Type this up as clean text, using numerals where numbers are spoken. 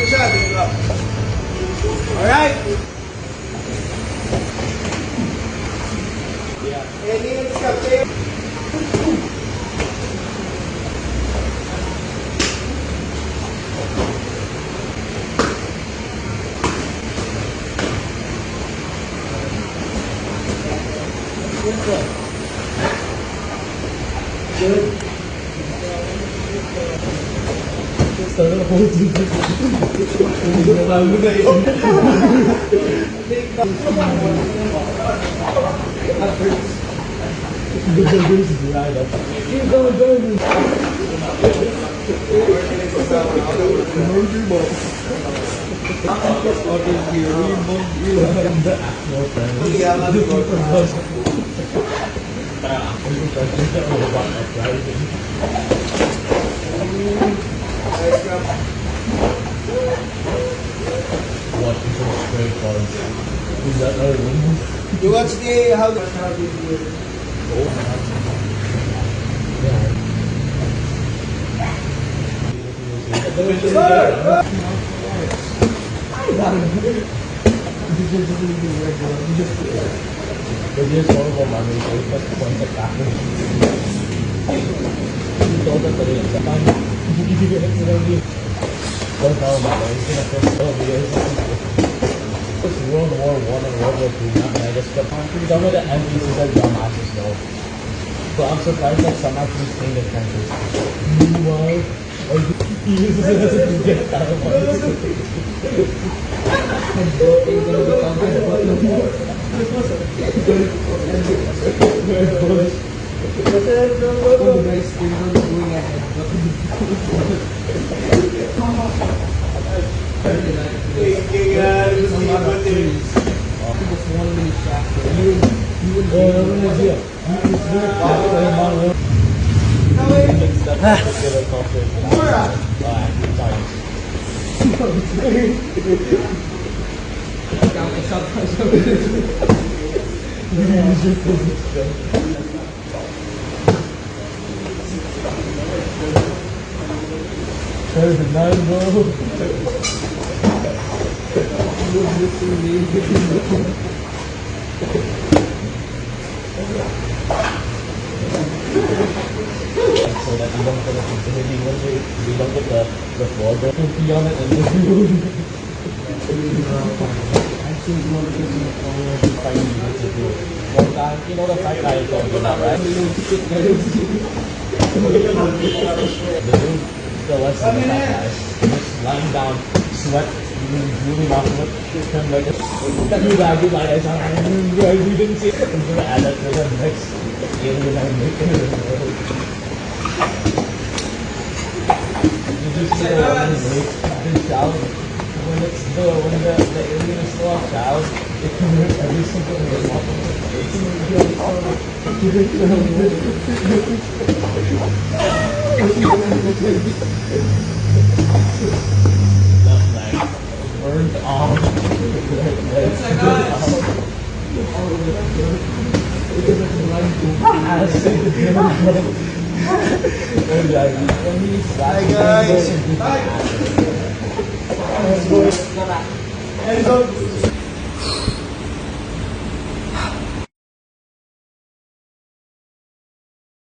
siya, dito. Alright. Aliens Cafe. Good. Sana ako watching some straight cards. Is that our room? You watch the how the just all about money, so it's just one that happens. You told us that it's a fine. Don't know about it. It's been a first 12 years. It's World War I and World War II. I just kept on. Some of the NPCs are dumbasses though. So I'm surprised that some actually stay in the trenches. Meanwhile, he uses it as a get out of money. There's a nine, bro. So that you don't get the border to be on it and the food. I think one of the one time, you know the fight I told you about, right? The dude still less than the fat guy. Just lying down, sweat, really off of it. Kind of like a goodbye, I didn't see it. I'm going to add that to the next alien I make. You just sit around and wait, then shout. When the alien is still off shout, it can hurt every single one. That's nice. Burned off. Hi guys. Hi.